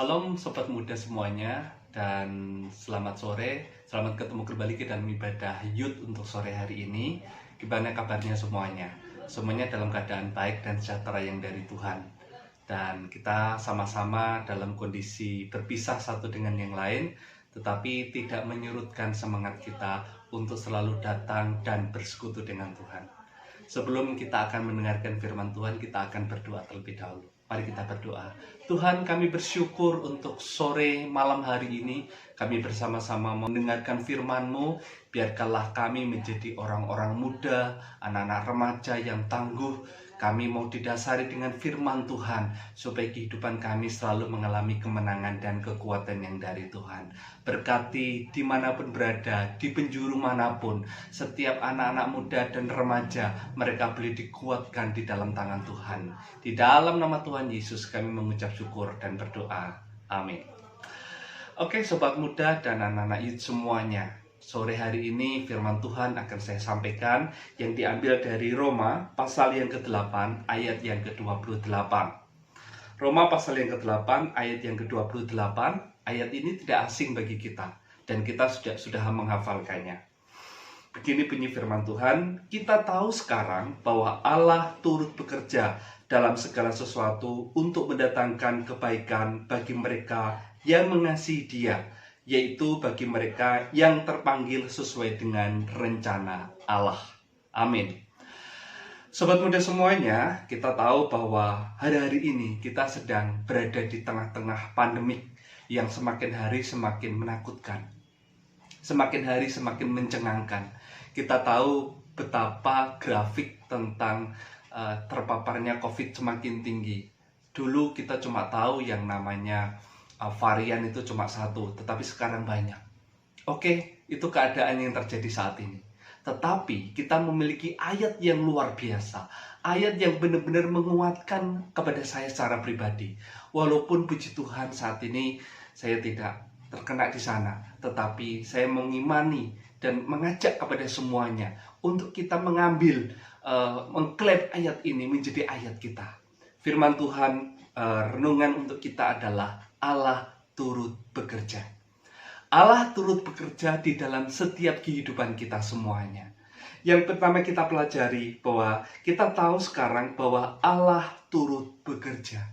Shalom Sobat Muda semuanya, dan selamat sore. Selamat ketemu kembali ke dalam ibadah Youth untuk sore hari ini. Gimana kabarnya semuanya? Semuanya dalam keadaan baik dan sejahtera yang dari Tuhan. Dan kita sama-sama dalam kondisi berpisah satu dengan yang lain, tetapi tidak menyurutkan semangat kita untuk selalu datang dan bersekutu dengan Tuhan. Sebelum kita akan mendengarkan firman Tuhan, kita akan berdoa terlebih dahulu. Mari kita berdoa. Tuhan, kami bersyukur untuk sore malam hari ini. Kami bersama-sama mendengarkan firman-Mu. Biarkanlah kami menjadi orang-orang muda, anak-anak remaja yang tangguh. Kami mau didasari dengan firman Tuhan, supaya kehidupan kami selalu mengalami kemenangan dan kekuatan yang dari Tuhan. Berkati dimanapun berada, di penjuru manapun, setiap anak-anak muda dan remaja, mereka boleh dikuatkan di dalam tangan Tuhan. Di dalam nama Tuhan Yesus kami mengucap syukur dan berdoa. Amin. Oke, sobat muda dan anak-anak youth semuanya. Sore hari ini firman Tuhan akan saya sampaikan yang diambil dari Roma pasal yang ke-8 ayat yang ke-28. Roma pasal yang ke-8 ayat yang ke-28. Ayat ini tidak asing bagi kita dan kita sudah menghafalkannya. Begini bunyi firman Tuhan, kita tahu sekarang bahwa Allah turut bekerja dalam segala sesuatu untuk mendatangkan kebaikan bagi mereka yang mengasihi Dia, yaitu bagi mereka yang terpanggil sesuai dengan rencana Allah. Amin. Sobat muda semuanya, kita tahu bahwa hari-hari ini kita sedang berada di tengah-tengah pandemik yang semakin hari semakin menakutkan. Semakin hari semakin mencengangkan. Kita tahu betapa grafik tentang terpaparnya COVID semakin tinggi. Dulu kita cuma tahu yang namanya varian itu cuma satu, tetapi sekarang banyak. Oke, itu keadaan yang terjadi saat ini. Tetapi kita memiliki ayat yang luar biasa, ayat yang benar-benar menguatkan kepada saya secara pribadi. Walaupun puji Tuhan saat ini saya tidak terkena di sana, tetapi saya mengimani dan mengajak kepada semuanya untuk kita mengambil, mengklaim ayat ini menjadi ayat kita. Firman Tuhan, renungan untuk kita adalah Allah turut bekerja. Allah turut bekerja di dalam setiap kehidupan kita semuanya. Yang pertama kita pelajari bahwa kita tahu sekarang bahwa Allah turut bekerja.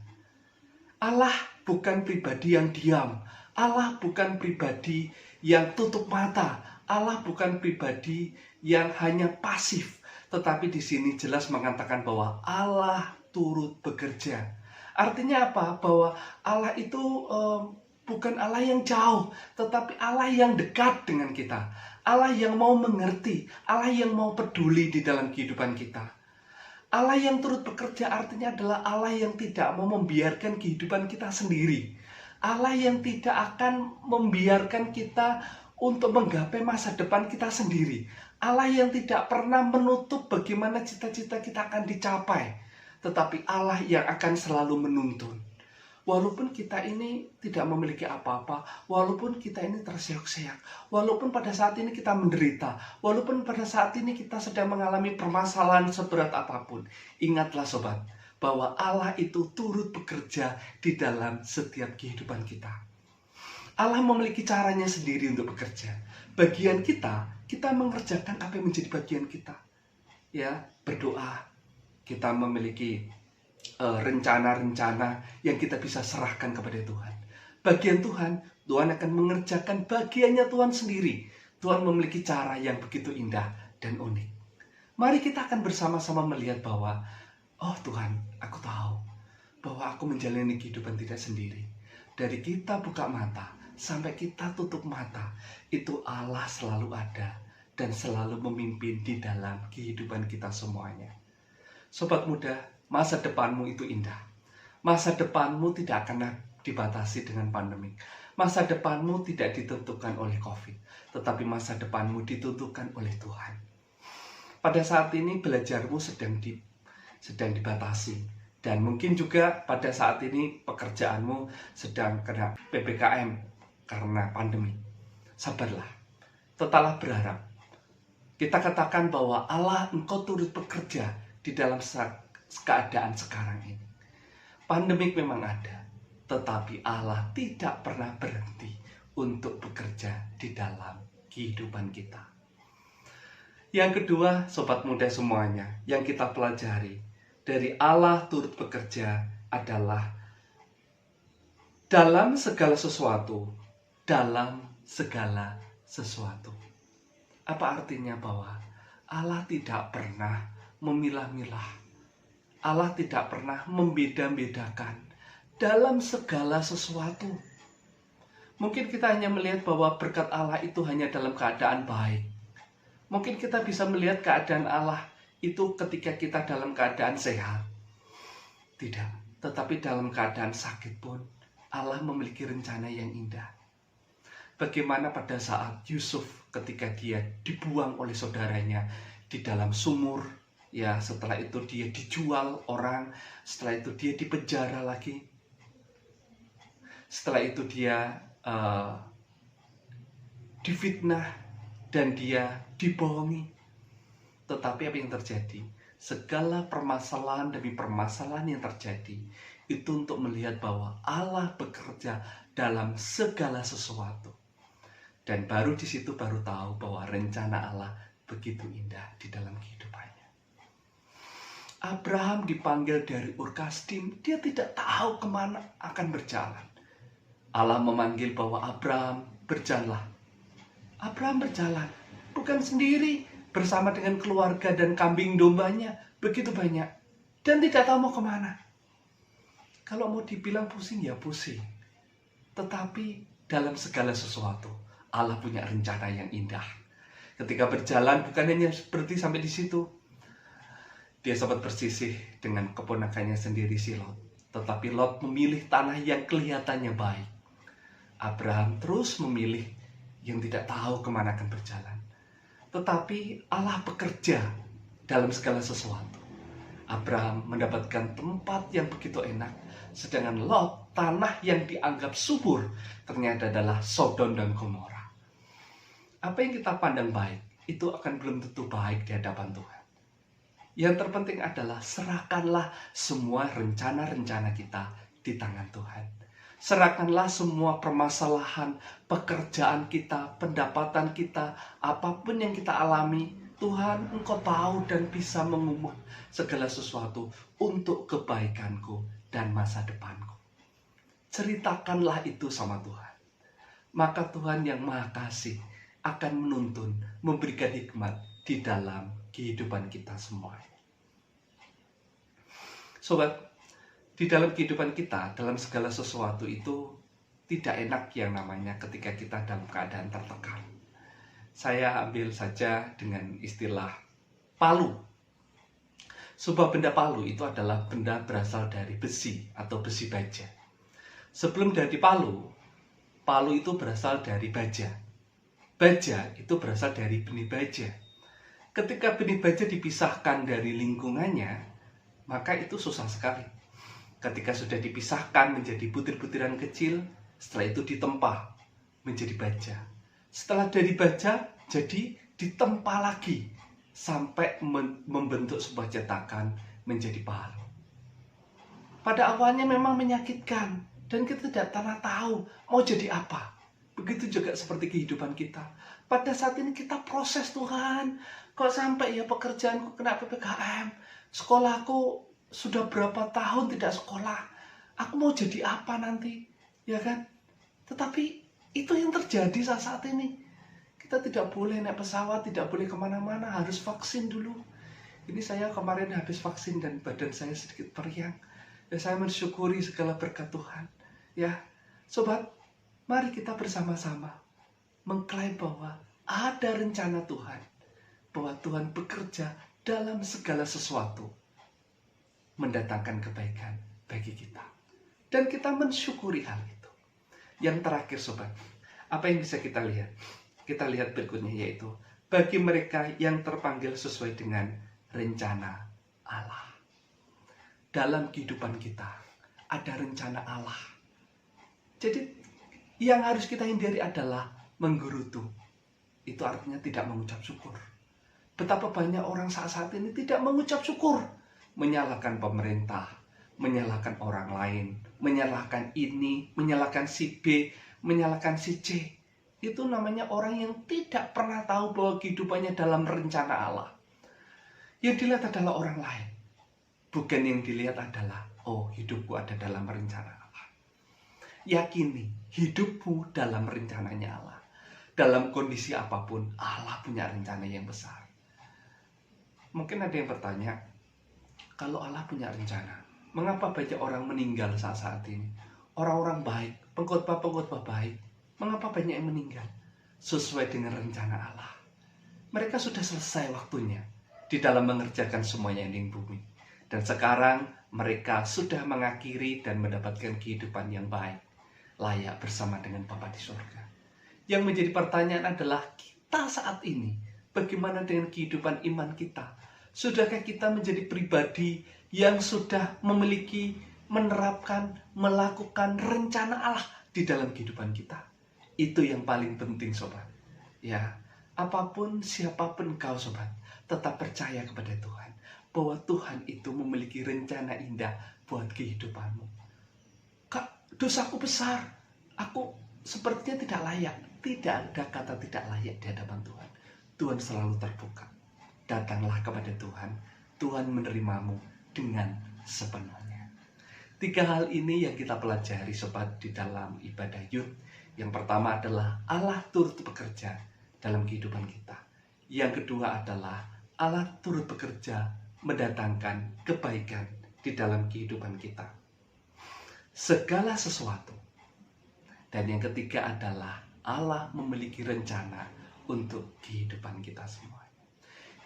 Allah bukan pribadi yang diam. Allah bukan pribadi yang tutup mata. Allah bukan pribadi yang hanya pasif. Tetapi di sini jelas mengatakan bahwa Allah turut bekerja. Artinya apa? Bahwa Allah itu bukan Allah yang jauh, tetapi Allah yang dekat dengan kita. Allah yang mau mengerti, Allah yang mau peduli di dalam kehidupan kita. Allah yang turut bekerja artinya adalah Allah yang tidak mau membiarkan kehidupan kita sendiri. Allah yang tidak akan membiarkan kita untuk menggapai masa depan kita sendiri. Allah yang tidak pernah menutup bagaimana cita-cita kita akan dicapai. Tetapi Allah yang akan selalu menuntun. Walaupun kita ini tidak memiliki apa-apa, walaupun kita ini terseok-seok, walaupun pada saat ini kita menderita, walaupun pada saat ini kita sedang mengalami permasalahan seberat apapun, ingatlah sobat, bahwa Allah itu turut bekerja di dalam setiap kehidupan kita. Allah memiliki caranya sendiri untuk bekerja. Bagian kita mengerjakan apa yang menjadi bagian kita. Ya, berdoa. Kita memiliki rencana-rencana yang kita bisa serahkan kepada Tuhan. Bagian Tuhan akan mengerjakan bagiannya Tuhan sendiri. Tuhan memiliki cara yang begitu indah dan unik. Mari kita akan bersama-sama melihat bahwa, oh Tuhan, aku tahu bahwa aku menjalani kehidupan tidak sendiri. Dari kita buka mata sampai kita tutup mata, itu Allah selalu ada dan selalu memimpin di dalam kehidupan kita semuanya. Sobat muda, masa depanmu itu indah. Masa depanmu tidak akan dibatasi dengan pandemik. Masa depanmu tidak ditentukan oleh COVID, tetapi masa depanmu ditentukan oleh Tuhan. Pada saat ini belajarmu sedang dibatasi. Dan mungkin juga pada saat ini pekerjaanmu sedang kena PPKM karena pandemi. Sabarlah, tetaplah berharap. Kita katakan bahwa Allah, Engkau turut bekerja di dalam keadaan sekarang ini. Pandemik memang ada, tetapi Allah tidak pernah berhenti untuk bekerja di dalam kehidupan kita. Yang kedua, sobat muda semuanya, yang kita pelajari dari Allah turut bekerja adalah dalam segala sesuatu, dalam segala sesuatu. Apa artinya bahwa Allah tidak pernah memilah-milah, Allah tidak pernah membeda-bedakan dalam segala sesuatu. Mungkin kita hanya melihat bahwa berkat Allah itu hanya dalam keadaan baik. Mungkin kita bisa melihat keadaan Allah itu ketika kita dalam keadaan sehat. Tidak, tetapi dalam keadaan sakit pun Allah memiliki rencana yang indah. Bagaimana pada saat Yusuf ketika dia dibuang oleh saudaranya di dalam sumur, ya setelah itu dia dijual orang, setelah itu dia dipenjara lagi. Setelah itu dia difitnah dan dia dibohongi. Tetapi apa yang terjadi? Segala permasalahan demi permasalahan yang terjadi itu untuk melihat bahwa Allah bekerja dalam segala sesuatu. Dan baru di situ baru tahu bahwa rencana Allah begitu indah di dalam kehidupannya. Abraham dipanggil dari Ur Kasdim, dia tidak tahu kemana akan berjalan. Allah memanggil bahwa Abraham berjalanlah. Abraham berjalan, bukan sendiri, bersama dengan keluarga dan kambing dombanya, begitu banyak. Dan tidak tahu mau kemana. Kalau mau dibilang pusing, ya pusing. Tetapi dalam segala sesuatu, Allah punya rencana yang indah. Ketika berjalan, bukan hanya berhenti sampai di situ. Dia sempat bersisih dengan keponakannya sendiri, si Lot. Tetapi Lot memilih tanah yang kelihatannya baik. Abraham terus memilih yang tidak tahu kemana akan berjalan. Tetapi Allah bekerja dalam segala sesuatu. Abraham mendapatkan tempat yang begitu enak, sedangkan Lot, tanah yang dianggap subur, ternyata adalah Sodom dan Gomora. Apa yang kita pandang baik, itu akan belum tentu baik di hadapan Tuhan. Yang terpenting adalah serahkanlah semua rencana-rencana kita di tangan Tuhan. Serahkanlah semua permasalahan, pekerjaan kita, pendapatan kita, apapun yang kita alami. Tuhan, Engkau tahu dan bisa mengubah segala sesuatu untuk kebaikanku dan masa depanku. Ceritakanlah itu sama Tuhan. Maka Tuhan yang Maha Kasih akan menuntun, memberikan hikmat di dalam kehidupan kita semua. Sobat, di dalam kehidupan kita, dalam segala sesuatu itu tidak enak yang namanya ketika kita dalam keadaan tertekan. Saya ambil saja dengan istilah palu. Sebuah benda palu itu adalah benda berasal dari besi atau besi baja. Sebelum dari palu, palu itu berasal dari baja. Baja itu berasal dari benih baja. Ketika benih baja dipisahkan dari lingkungannya, maka itu susah sekali. Ketika sudah dipisahkan menjadi butir-butiran kecil, setelah itu ditempa menjadi baja. Setelah dari baja, jadi ditempa lagi sampai membentuk sebuah cetakan menjadi palu. Pada awalnya memang menyakitkan dan kita tidak pernah tahu mau jadi apa. Begitu juga seperti kehidupan kita. Pada saat ini kita proses, Tuhan. Kok sampai ya pekerjaanku kena PPKM, sekolahku sudah berapa tahun tidak sekolah. Aku mau jadi apa nanti? Ya kan? Tetapi itu yang terjadi saat ini. Kita tidak boleh naik pesawat, tidak boleh kemana-mana, harus vaksin dulu. Ini saya kemarin habis vaksin dan badan saya sedikit meriang. Ya, saya mensyukuri segala berkat Tuhan. Ya, sobat, mari kita bersama-sama mengklaim bahwa ada rencana Tuhan. Bahwa Tuhan bekerja dalam segala sesuatu. Mendatangkan kebaikan bagi kita. Dan kita mensyukuri hal itu. Yang terakhir sobat, apa yang bisa kita lihat? Kita lihat berikutnya yaitu, bagi mereka yang terpanggil sesuai dengan rencana Allah. Dalam kehidupan kita, ada rencana Allah. Jadi, yang harus kita hindari adalah menggerutu. Itu artinya tidak mengucap syukur. Betapa banyak orang saat ini tidak mengucap syukur. Menyalahkan pemerintah, menyalahkan orang lain, menyalahkan ini, menyalahkan si B, menyalahkan si C. Itu namanya orang yang tidak pernah tahu bahwa kehidupannya dalam rencana Allah. Yang dilihat adalah orang lain. Bukan yang dilihat adalah, oh, hidupku ada dalam rencana Allah. Yakini hidupmu dalam rencananya Allah. Dalam kondisi apapun, Allah punya rencana yang besar. Mungkin ada yang bertanya, kalau Allah punya rencana, mengapa banyak orang meninggal saat-saat ini? Orang-orang baik, pengkhotbah-pengkhotbah baik, mengapa banyak yang meninggal? Sesuai dengan rencana Allah. Mereka sudah selesai waktunya di dalam mengerjakan semuanya di bumi. Dan sekarang mereka sudah mengakhiri dan mendapatkan kehidupan yang baik, layak bersama dengan Bapa di surga. Yang menjadi pertanyaan adalah kita saat ini, bagaimana dengan kehidupan iman kita? Sudahkah kita menjadi pribadi yang sudah memiliki, menerapkan, melakukan rencana Allah di dalam kehidupan kita? Itu yang paling penting, sobat. Ya, apapun, siapapun kau, sobat, tetap percaya kepada Tuhan. Bahwa Tuhan itu memiliki rencana indah buat kehidupanmu. Kak, dosaku besar. Aku sepertinya tidak layak. Tidak ada kata tidak layak di hadapan Tuhan. Tuhan selalu terbuka. Datanglah kepada Tuhan. Tuhan menerimamu dengan sepenuhnya. 3 hal ini yang kita pelajari, sobat, di dalam ibadah Yud. Yang pertama adalah Allah turut bekerja dalam kehidupan kita. Yang kedua adalah Allah turut bekerja mendatangkan kebaikan di dalam kehidupan kita. Segala sesuatu. Dan yang ketiga adalah Allah memiliki rencana untuk kehidupan kita semuanya.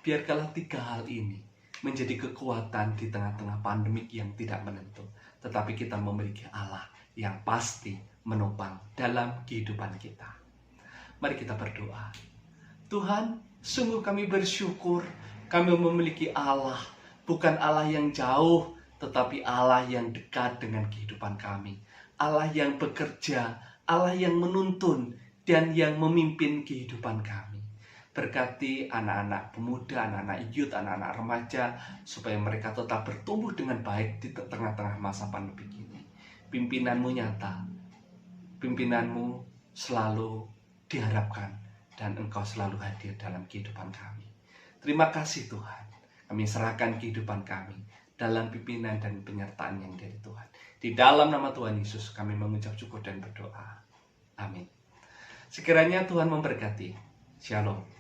Biarkanlah 3 hal ini menjadi kekuatan di tengah-tengah pandemik yang tidak menentu. Tetapi kita memiliki Allah yang pasti menopang dalam kehidupan kita. Mari kita berdoa. Tuhan, sungguh kami bersyukur kami memiliki Allah. Bukan Allah yang jauh, tetapi Allah yang dekat dengan kehidupan kami. Allah yang bekerja, Allah yang menuntun, dan yang memimpin kehidupan kami. Berkati anak-anak pemuda, anak-anak youth, anak-anak remaja, supaya mereka tetap bertumbuh dengan baik di tengah-tengah masa pandemi ini. Pimpinanmu nyata, pimpinanmu selalu diharapkan, dan Engkau selalu hadir dalam kehidupan kami. Terima kasih Tuhan, kami serahkan kehidupan kami dalam pimpinan dan penyertaan yang dari Tuhan. Di dalam nama Tuhan Yesus kami mengucap syukur dan berdoa. Amin. Sekiranya Tuhan memberkati. Shalom.